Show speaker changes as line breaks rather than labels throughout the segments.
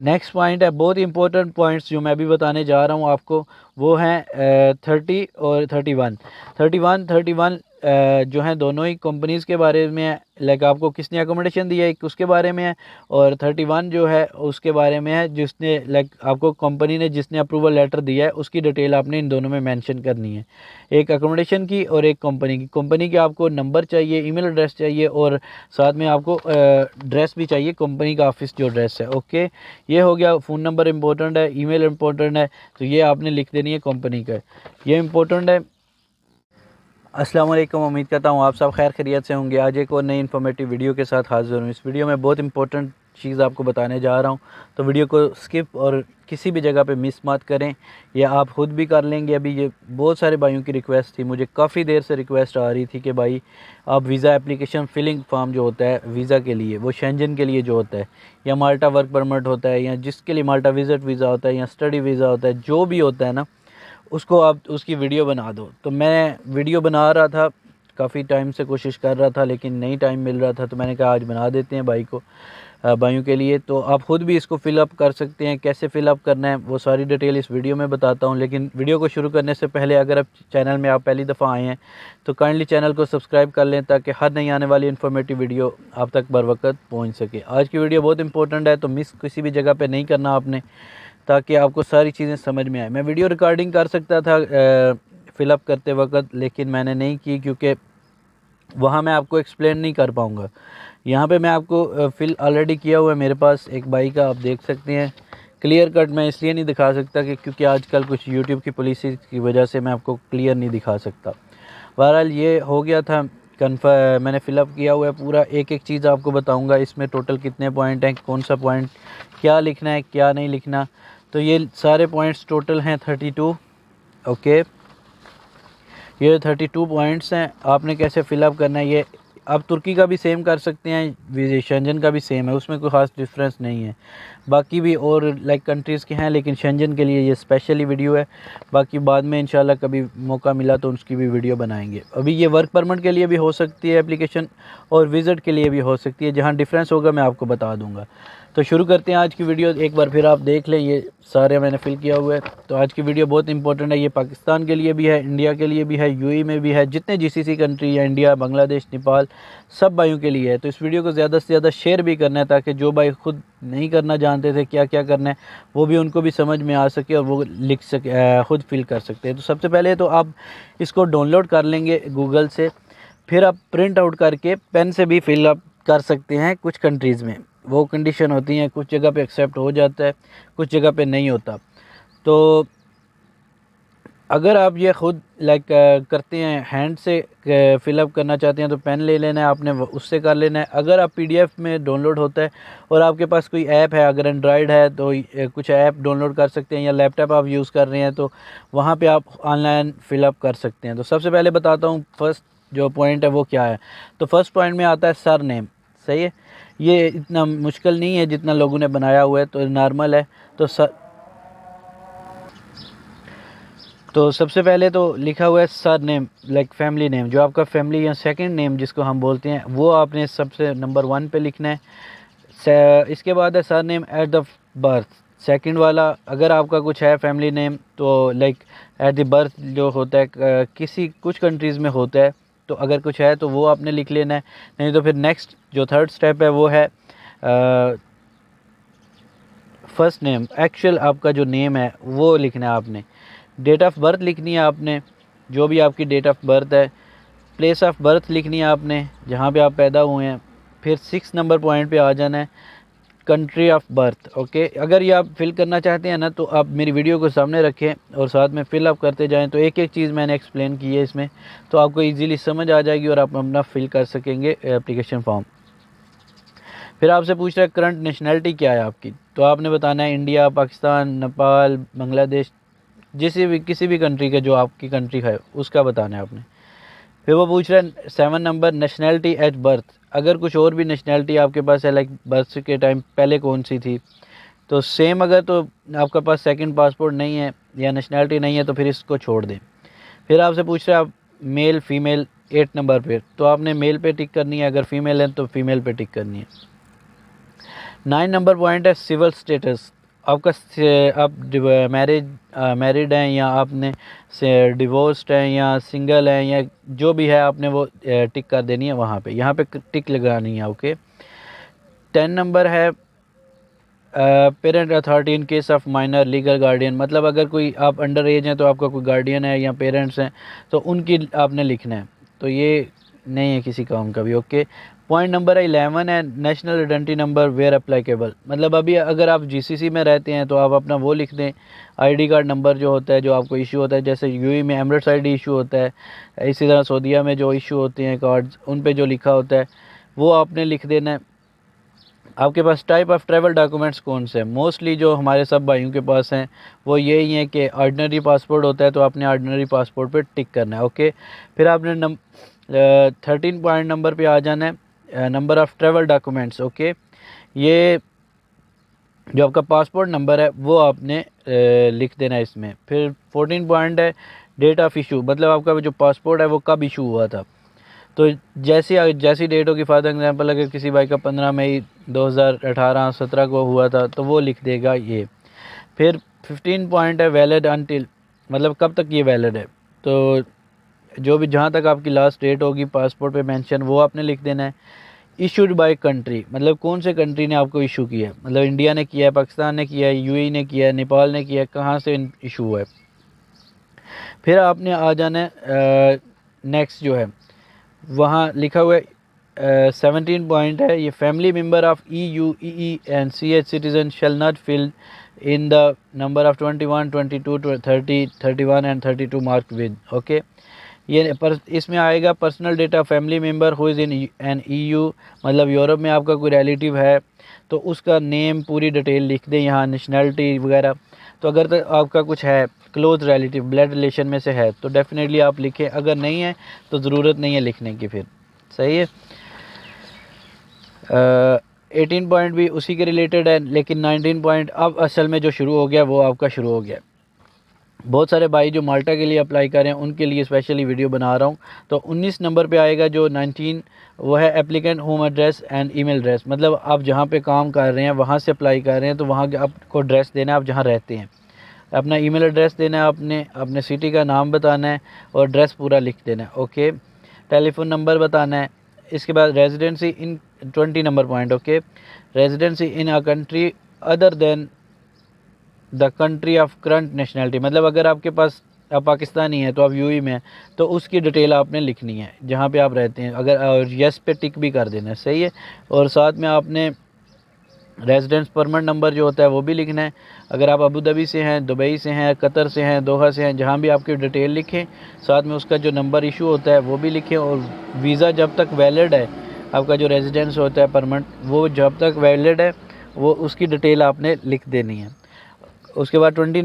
Next point है, बहुत important points जो मैं अभी बताने जा रहा हूँ आपको, वो हैं 30 और 31। 31 जो हैं दोनों ही कंपनीज़ के बारे में है, लाइक आपको किसने अकोमोडेशन दिया है उसके बारे में है, और 31 जो है उसके बारे में है जिसने लाइक आपको कंपनी ने जिसने अप्रूवल लेटर दिया है उसकी डिटेल आपने इन दोनों में मेंशन करनी है, एक अकोमोडेशन की और एक कंपनी की। कंपनी के आपको नंबर चाहिए, ईमेल एड्रेस चाहिए और साथ में आपको ड्रेस भी चाहिए, कंपनी का ऑफिस जो ड्रेस है। ओके, ये हो गया। फ़ोन नंबर इंपॉर्टेंट है, ईमेल इंपॉर्टेंट है, तो ये आपने लिख देनी है कंपनी का, ये इंपॉर्टेंट है। अस्सलाम वालेकुम, उम्मीद करता हूँ आप सब खैर खैरियत से होंगे। आज एक और नई इन्फॉर्मेटिव वीडियो के साथ हाज़िर हूँ। इस वीडियो में बहुत इंपॉर्टेंट चीज़ आपको बताने जा रहा हूँ, तो वीडियो को स्किप और किसी भी जगह पे मिस मत करें, या आप ख़ुद भी कर लेंगे। अभी ये बहुत सारे भाइयों की रिक्वेस्ट थी, मुझे काफ़ी देर से रिक्वेस्ट आ रही थी कि भाई आप वीज़ा एप्लीकेशन फ़िलिंग फॉर्म जो होता है वीज़ा के लिए, वो शेंजन के लिए जो होता है, या माल्टा वर्क परमिट होता है, या जिसके लिए माल्टा विज़िट वीज़ा होता है, या स्टडी वीज़ा होता है, जो भी होता है ना, उसको आप उसकी वीडियो बना दो। तो मैं वीडियो बना रहा था, काफ़ी टाइम से कोशिश कर रहा था लेकिन नहीं टाइम मिल रहा था, तो मैंने कहा आज बना देते हैं भाइयों के लिए। तो आप ख़ुद भी इसको फ़िलअप कर सकते हैं। कैसे फ़िलअप करना है वो सारी डिटेल इस वीडियो में बताता हूँ, लेकिन वीडियो को शुरू करने से पहले अगर आप चैनल में आप पहली दफ़ा आए हैं तो काइंडली चैनल को सब्सक्राइब कर लें, ताकि हर नई आने वाली इन्फॉर्मेटिव वीडियो आप तक बर वक्त पहुँच सके। आज की वीडियो बहुत इंपॉर्टेंट है, तो मिस किसी भी जगह पर नहीं करना आपने, ताकि आपको सारी चीज़ें समझ में आए। मैं वीडियो रिकॉर्डिंग कर सकता था फ़िलअप करते वक्त, लेकिन मैंने नहीं की, क्योंकि वहाँ मैं आपको एक्सप्लेन नहीं कर पाऊँगा। यहाँ पे मैं आपको फिल ऑलरेडी किया हुआ है मेरे पास एक बाई का, आप देख सकते हैं। क्लियर कट मैं इसलिए नहीं दिखा सकता कि क्योंकि आजकल कुछ यूट्यूब की पॉलिसी की वजह से मैं आपको क्लियर नहीं दिखा सकता। बहरहाल ये हो गया था मैंने फ़िलअप किया हुआ है पूरा। एक एक चीज़ आपको बताऊँगा, इसमें टोटल कितने पॉइंट हैं, कौन सा पॉइंट क्या लिखना है क्या नहीं लिखना। तो ये सारे पॉइंट्स टोटल हैं 32। ओके, ये 32 पॉइंट्स हैं। आपने कैसे फ़िलअप करना है, ये आप तुर्की का भी सेम कर सकते हैं, शेंजन का भी सेम है, उसमें कोई ख़ास डिफरेंस नहीं है। बाकी भी और लाइक कंट्रीज़ के हैं, लेकिन शेंजन के लिए ये स्पेशली वीडियो है। बाकी बाद में इंशाल्लाह कभी मौका मिला तो उसकी भी वीडियो बनाएंगे। अभी ये वर्क परमिट के लिए भी हो सकती है एप्लीकेशन, और विज़िट के लिए भी हो सकती है। जहाँ डिफरेंस होगा मैं आपको बता दूँगा। तो शुरू करते हैं आज की वीडियो। एक बार फिर आप देख लें, ये सारे मैंने फिल किया हुआ है। तो आज की वीडियो बहुत इंपॉर्टेंट है, ये पाकिस्तान के लिए भी है, इंडिया के लिए भी है, यूएई में भी है, जितने जीसीसी कंट्री है, इंडिया, बांग्लादेश, नेपाल, सब भाइयों के लिए है। तो इस वीडियो को ज़्यादा से ज़्यादा शेयर भी करना है, ताकि जो भाई खुद नहीं करना जानते थे क्या क्या करना है, वो भी उनको भी समझ में आ सके और वो लिख सके, खुद फिल कर सकते हैं। तो सबसे पहले तो आप इसको डाउनलोड कर लेंगे गूगल से, फिर आप प्रिंट आउट करके पेन से भी फिल अप कर सकते हैं। कुछ कंट्रीज़ में वो कंडीशन होती हैं, कुछ जगह पे एक्सेप्ट हो जाता है, कुछ जगह पे नहीं होता। तो अगर आप ये ख़ुद लाइक करते हैं, हैंड से फ़िलअप करना चाहते हैं, तो पेन ले लेना है आपने, उससे कर लेना है। अगर आप पीडीएफ में डाउनलोड होता है और आपके पास कोई ऐप है, अगर एंड्रॉयड है तो कुछ ऐप डाउनलोड कर सकते हैं, या लैपटॉप आप यूज़ कर रहे हैं तो वहाँ पे आप ऑनलाइन फ़िलअप कर सकते हैं। तो सबसे पहले बताता हूँ फर्स्ट जो पॉइंट है वो क्या है। तो फर्स्ट पॉइंट में आता है सर नेम। सही है, ये इतना मुश्किल नहीं है जितना लोगों ने बनाया हुआ है, तो नॉर्मल है। तो सबसे पहले तो लिखा हुआ है sir name, like family name, जो आपका फैमिली या सेकंड नेम जिसको हम बोलते हैं, वो आपने सबसे नंबर 1 पे लिखना है। इसके बाद है sir name at the birth, second वाला। अगर आपका कुछ है फैमिली नेम तो लाइक एट द बर्थ जो होता है, किसी कुछ कंट्रीज़ में होता है, तो अगर कुछ है तो वो आपने लिख लेना है। नहीं तो फिर नेक्स्ट जो थर्ड स्टेप है वो है फर्स्ट नेम, एक्चुअल आपका जो नेम है वो लिखना है आपने। डेट ऑफ बर्थ लिखनी है आपने, जो भी आपकी डेट ऑफ बर्थ है। प्लेस ऑफ बर्थ लिखनी है आपने, जहाँ पे आप पैदा हुए हैं। फिर 6 नंबर पॉइंट पे आ जाना है, कंट्री ऑफ बर्थ। ओके, अगर ये आप फिल करना चाहते हैं ना, तो आप मेरी वीडियो को सामने रखें और साथ में फिल अप करते जाएं, तो एक एक चीज़ मैंने एक्सप्लेन की है इसमें, तो आपको ईजीली समझ आ जाएगी और आप अपना फिल कर सकेंगे एप्लीकेशन फॉर्म। फिर आपसे पूछ रहा है करंट नेशनलिटी क्या है आपकी, तो आपने बताना है इंडिया, पाकिस्तान, नेपाल, बांग्लादेश, किसी भी कंट्री का जो आपकी कंट्री है उसका बताना है आपने। फिर वो पूछ रहा है 7 नंबर नेशनलिटी एट बर्थ, अगर कुछ और भी नेशनलिटी आपके पास है, लाइक बर्थ के टाइम पहले कौन सी थी, तो सेम। अगर तो आपके पास सेकंड पासपोर्ट नहीं है या नेशनलिटी नहीं है तो फिर इसको छोड़ दें। फिर आपसे पूछ रहे हैं आप मेल फीमेल 8 नंबर पे, तो आपने मेल पे टिक करनी है, अगर फीमेल है तो फीमेल पे टिक करनी है। 9 नंबर पॉइंट है सिविल स्टेटस। आपका आप मैरिड हैं या आपने से डिवोर्स्ड हैं या सिंगल हैं या जो भी है, आपने वो टिक कर देनी है वहाँ पे, यहाँ पे टिक लगानी है। ओके। 10 नंबर है parent authority in case of minor legal guardian, मतलब अगर कोई आप अंडर एज हैं तो आपका कोई गार्डियन है या पेरेंट्स हैं तो उनकी आपने लिखना है, तो ये नहीं है किसी काम का भी। ओके। पॉइंट नंबर 11 है national identity number where applicable, मतलब अभी अगर आप जीसीसी में रहते हैं तो आप अपना वो लिख दें, आईडी कार्ड नंबर जो होता है जो आपको इशू होता है, जैसे यूएई में एमिरेट्स आईडी इशू होता है, इसी तरह सऊदीया में जो इशू होते हैं कार्ड्स उन पे जो लिखा होता है वो आपने लिख देना है। आपके पास टाइप ऑफ ट्रैवल डॉक्यूमेंट्स कौन से हैं, मोस्टली जो हमारे सब भाइयों के पास हैं वो यही है कि ऑर्डिनरी पासपोर्ट होता है तो आपने ऑर्डिनरी पासपोर्ट पे टिक करना है। ओके। फिर आपने 13 पॉइंट नंबर पे आ जाना है number of travel documents. Okay. ये जो आपका पासपोर्ट नंबर है वो आपने लिख देना है इसमें। फिर 14 पॉइंट है डेट ऑफ इशू, मतलब आपका जो पासपोर्ट है वो कब इशू हुआ था, तो जैसी डेट होगी, फॉर एग्जांपल अगर किसी भाई का 15 मई 2018-17 को हुआ था तो वो लिख देगा ये। फिर 15 पॉइंट है वैलिड अनटिल, मतलब कब तक ये वैलिड है, तो जो भी जहाँ तक आपकी लास्ट डेट होगी पासपोर्ट पे मेंशन वो आपने लिख देना है। इशूड बाय कंट्री, मतलब कौन से कंट्री ने आपको इशू किया है, मतलब इंडिया ने किया है, पाकिस्तान ने किया है, यूएई ने किया है, नेपाल ने किया है, कहाँ से इशू हुआ है। फिर आपने आ जाना है नेक्स्ट जो है वहाँ लिखा हुआ है 17 पॉइंट है, ये family member of EU, EE and CH citizen shall not fill in the number of 21, 22, 30, 31 and 32 mark with. Okay. ये इसमें आएगा personal data family member who is in an EU, मतलब यूरोप में आपका कोई रिलेटिव है तो उसका नेम पूरी डिटेल लिख दें यहाँ, नेशनैलिटी वगैरह। तो अगर तो आपका कुछ है क्लोज रिलेटिव ब्लड रिलेशन में से है तो डेफिनेटली आप लिखें, अगर नहीं है तो ज़रूरत नहीं है लिखने की। फिर सही है। 18 पॉइंट भी उसी के रिलेटेड है, लेकिन 19 पॉइंट अब असल में जो शुरू हो गया वो आपका शुरू हो गया। बहुत सारे भाई जो माल्टा के लिए अप्लाई कर रहे हैं उनके लिए स्पेशली वीडियो बना रहा हूँ। तो 19 नंबर पे आएगा जो 19, वो है applicant home address and email address, मतलब आप जहाँ पे काम कर रहे हैं वहाँ से अप्लाई कर रहे हैं तो वहाँ आपको एड्रेस देना है, आप जहाँ रहते हैं अपना ईमेल एड्रेस देना है, आपने अपने सिटी का नाम बताना है और एड्रेस पूरा लिख देना है। ओके। टेलीफोन नंबर बताना है। इसके बाद residency in 20 number point. Okay. Residency in a country other than the country of current nationality, मतलब अगर आपके पास आप पाकिस्तानी हैं तो आप यूएई में हैं तो उसकी डिटेल आपने लिखनी है जहाँ पे आप रहते हैं, अगर और यस पे टिक भी कर देना है। सही है। और साथ में आपने रेजिडेंस परमिट नंबर जो होता है वो भी लिखना है। अगर आप अबू धाबी से हैं, दुबई से हैं, कतर से हैं, दोहा से हैं, जहाँ भी आपकी डिटेल लिखें, साथ में उसका जो नंबर इशू होता है वो भी लिखें। और वीज़ा जब तक वैलिड है, आपका जो रेजिडेंस होता है परमिट वो जब तक वैलिड है वो उसकी डिटेल आपने लिख देनी है। उसके बाद 20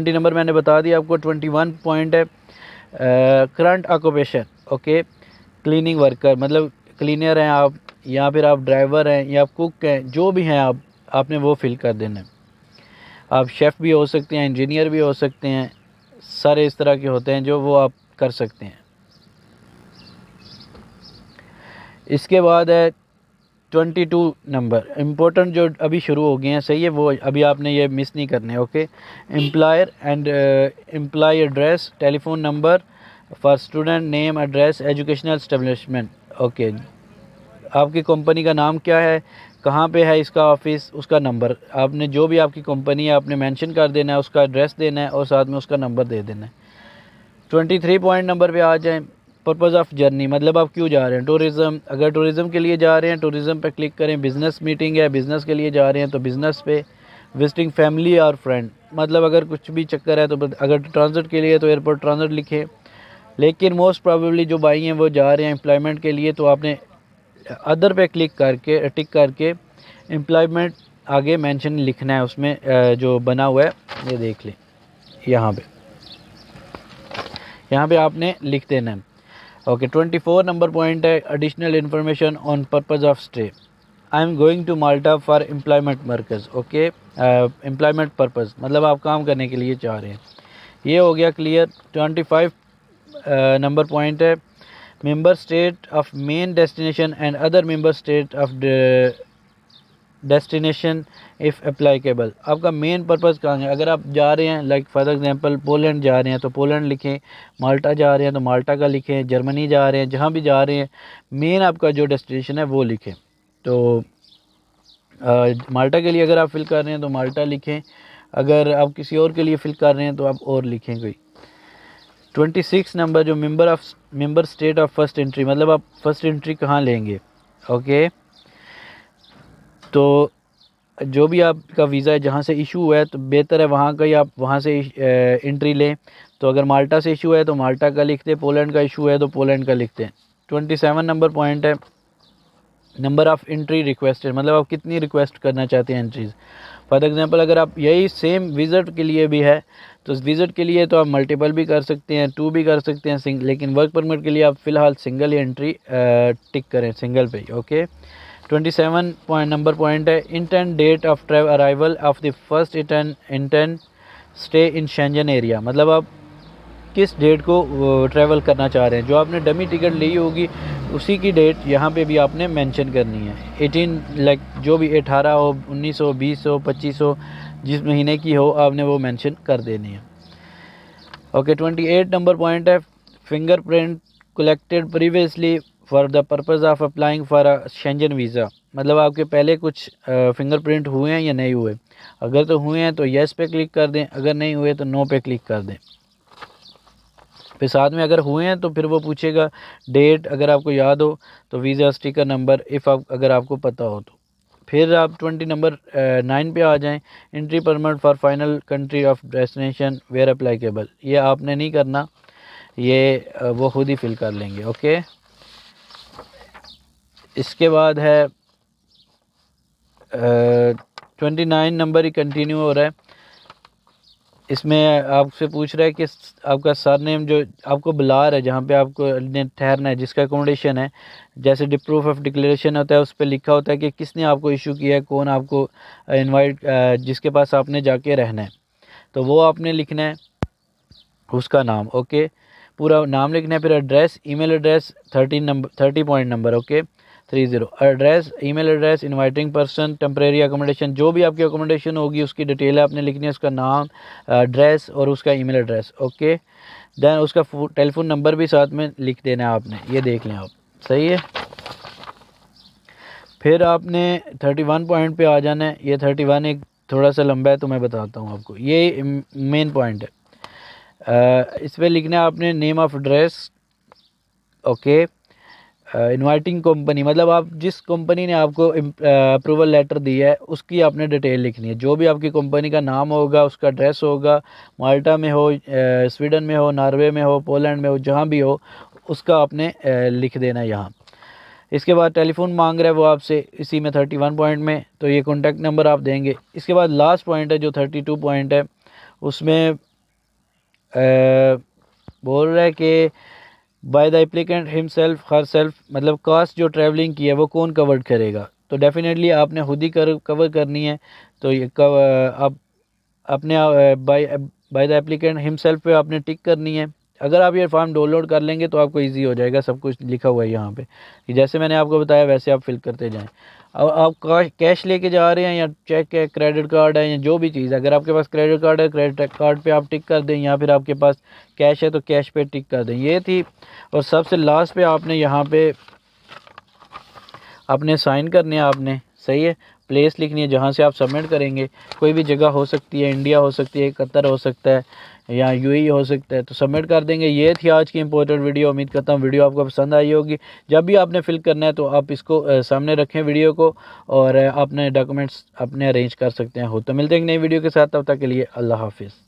नंबर मैंने बता दिया आपको। 21 पॉइंट है current occupation. Okay. Cleaning worker, मतलब क्लीनर हैं आप या फिर आप ड्राइवर हैं या आप कुक हैं, जो भी हैं आपने वो फिल कर देना है। आप शेफ़ भी हो सकते हैं, इंजीनियर भी हो सकते हैं, सारे इस तरह के होते हैं जो वो आप कर सकते हैं। इसके बाद है 22 नंबर इम्पोर्टेंट जो अभी शुरू हो गए हैं। सही है, वो अभी आपने ये मिस नहीं करने। Okay. Employer and employ address, telephone number for student, name, address, educational establishment. Okay. आपकी कंपनी का नाम क्या है, कहाँ पे है इसका ऑफिस, उसका नंबर, आपने जो भी आपकी कंपनी है आपने मेंशन कर देना है, उसका एड्रेस देना है और साथ में उसका नंबर दे देना है। 23 पॉइंट नंबर पे आ जाएं। पर्पज़ ऑफ जर्नी, मतलब आप क्यों जा रहे हैं, टूरिज़्म, अगर टूरिज़्म के लिए जा रहे हैं टूरिज़्म पे क्लिक करें। बिज़नेस मीटिंग है, बिज़नेस के लिए जा रहे हैं तो बिज़नेस पे। विजिटिंग फैमिली और फ्रेंड, मतलब अगर कुछ भी चक्कर है तो अगर ट्रांजिट के लिए तो एयरपोर्ट ट्रांजिट लिखें। लेकिन मोस्ट प्रोबेबली जो भाई हैं वो जा रहे हैं एम्प्लॉयमेंट के लिए तो आपने अदर पे क्लिक करके टिक करके एम्प्लॉयमेंट आगे मेंशन लिखना है उसमें जो बना हुआ है ये देख लें, यहाँ पे आपने लिख देना है। ओके। 24 नंबर पॉइंट है additional information on purpose of stay. I am going to Malta for employment purpose. Okay. Employment purpose मतलब आप काम करने के लिए चाह रहे हैं, ये हो गया क्लियर। 25 नंबर पॉइंट है member state of main destination and other member state of the destination if अप्लाइकेबल, आपका मेन पर्पज़ कहाँ है। अगर आप जा रहे हैं लाइक फॉर एग्जांपल पोलैंड जा रहे हैं तो पोलैंड लिखें, माल्टा जा रहे हैं तो माल्टा का लिखें, जर्मनी जा रहे हैं, जहाँ भी जा रहे हैं मेन आपका जो डेस्टिनेशन है वो लिखें। तो माल्टा के लिए अगर आप फिल कर रहे हैं तो माल्टा लिखें, अगर आप किसी और के लिए फिल कर रहे हैं तो आप और लिखें कोई। 26 नंबर जो member state of first entry, मतलब आप फर्स्ट एंट्री कहाँ लेंगे। ओके, तो जो भी आपका वीज़ा है जहाँ से इशू हुआ है तो बेहतर है वहाँ का ही आप वहाँ से एंट्री लें। तो अगर माल्टा से इशू है तो माल्टा का लिखते हैं, पोलैंड का इशू है तो पोलैंड का लिखते हैं। 27 नंबर पॉइंट है नंबर ऑफ़ एंट्री रिक्वेस्टेड, मतलब आप कितनी रिक्वेस्ट करना चाहते हैं एंट्रीज़। फॉर एग्जांपल अगर आप यही सेम विज़िट के लिए भी है तो विज़िट के लिए तो आप मल्टीपल भी कर सकते हैं, 2 भी कर सकते हैं, लेकिन वर्क परमिट के लिए आप फ़िलहाल सिंगल ही एंट्री टिक करें, सिंगल पे। ओके, 27 नंबर पॉइंट है intent date of travel arrival of the first intent stay in Schengen area, मतलब आप किस डेट को ट्रैवल करना चाह रहे हैं। जो आपने डमी टिकट ली होगी उसी की डेट यहाँ पे भी आपने मेंशन करनी है। 18 लाइक जो भी 18 हो, 19 हो, 20 हो, 25 हो, जिस महीने की हो आपने वो मेंशन कर देनी है। ओके, 28 नंबर पॉइंट है fingerprint collected previously for the purpose of applying for a Shenzhen visa, मतलब आपके पहले कुछ फिंगरप्रिंट हुए हैं या नहीं हुए। अगर तो हुए हैं तो येस पे क्लिक कर दें, अगर नहीं हुए तो नो पे क्लिक कर दें। फिर साथ में अगर हुए हैं तो फिर वो पूछेगा डेट, अगर आपको याद हो तो वीज़ा स्टिकर नंबर अगर आपको पता हो तो। फिर आप 20 नंबर 9 पे आ जाएं, entry permit for final country of destination where applicable, ये आपने नहीं करना, ये वो खुद ही फिल कर लेंगे। ओके, इसके बाद है 29 नंबर ही कंटिन्यू हो रहा है। इसमें आपसे पूछ रहा है कि आपका सरनेम जो आपको बुला रहा है जहाँ पे आपको ठहरना है, जिसका अकोमोडेशन है, जैसे प्रूफ ऑफ डिक्लेरेशन होता है उस पर लिखा होता है कि किसने आपको इशू किया है, कौन आपको इनवाइट जिसके पास आपने जाके रहना है, तो वो आपने लिखना है उसका नाम। ओके, पूरा नाम लिखना है। फिर address, email address 30 point number. Okay, 30 address, email address, inviting person, temporary accommodation, जो भी आपकी अकोमोडेशन होगी उसकी डिटेल आपने लिखनी है, उसका नाम, एड्रेस और उसका ईमेल एड्रेस। ओके, देन उसका टेलीफोन नंबर भी साथ में लिख देना है आपने, ये देख लें आप, सही है। फिर आपने 31 पॉइंट पे आ जाना है। ये 31 एक थोड़ा सा लंबा है तो मैं बताता हूँ आपको, ये मेन पॉइंट है। इस पर लिखना है आपने name of address. Okay, inviting company, मतलब आप जिस कंपनी ने आपको अप्रूवल लेटर दिया है उसकी आपने डिटेल लिखनी है। जो भी आपकी कंपनी का नाम होगा, उसका एड्रेस होगा, माल्टा में हो, स्वीडन में हो, नॉर्वे में हो, पोलैंड में हो, जहाँ भी हो उसका आपने लिख देना है यहाँ। इसके बाद टेलीफोन मांग रहा है वो आपसे इसी में 31 पॉइंट में, तो ये कॉन्टैक्ट नंबर आप देंगे। इसके बाद लास्ट पॉइंट है जो 32 पॉइंट है, उसमें बोल रहा है कि by the applicant himself her self, मतलब कास्ट जो ट्रैवलिंग की है वो कौन कवर करेगा, तो डेफिनेटली आपने खुद ही कवर करनी है। तो ये आप अपने बाय द एप्लीकेंट हिमसेल्फ पे आपने टिक करनी है। अगर आप ये फॉर्म डाउनलोड कर लेंगे तो आपको इजी हो जाएगा, सब कुछ लिखा हुआ है यहाँ पे, जैसे मैंने आपको बताया वैसे आप फिल करते जाएं। अब आप कैश लेके जा रहे हैं या चेक है, क्रेडिट कार्ड है या जो भी चीज़, अगर आपके पास क्रेडिट कार्ड है क्रेडिट कार्ड पे आप टिक कर दें, या फिर आपके पास कैश है तो कैश पे टिक कर दें, ये थी। और सबसे लास्ट पे आपने यहाँ पे अपने साइन करने हैं आपने, सही है, प्लेस लिखनी है जहाँ से आप सबमिट करेंगे। कोई भी जगह हो सकती है, इंडिया हो सकती है, कतर हो सकता है या यूएई हो सकता है, तो सबमिट कर देंगे। ये थी आज की इंपॉर्टेंट वीडियो। उम्मीद करता हूँ वीडियो आपको पसंद आई होगी। जब भी आपने फिल करना है तो आप इसको सामने रखें वीडियो को, और अपने डॉक्यूमेंट्स अपने अरेंज कर सकते हैं। तो मिलते हैं एक नई वीडियो के साथ, तब तक के लिए अल्लाह हाफिज़।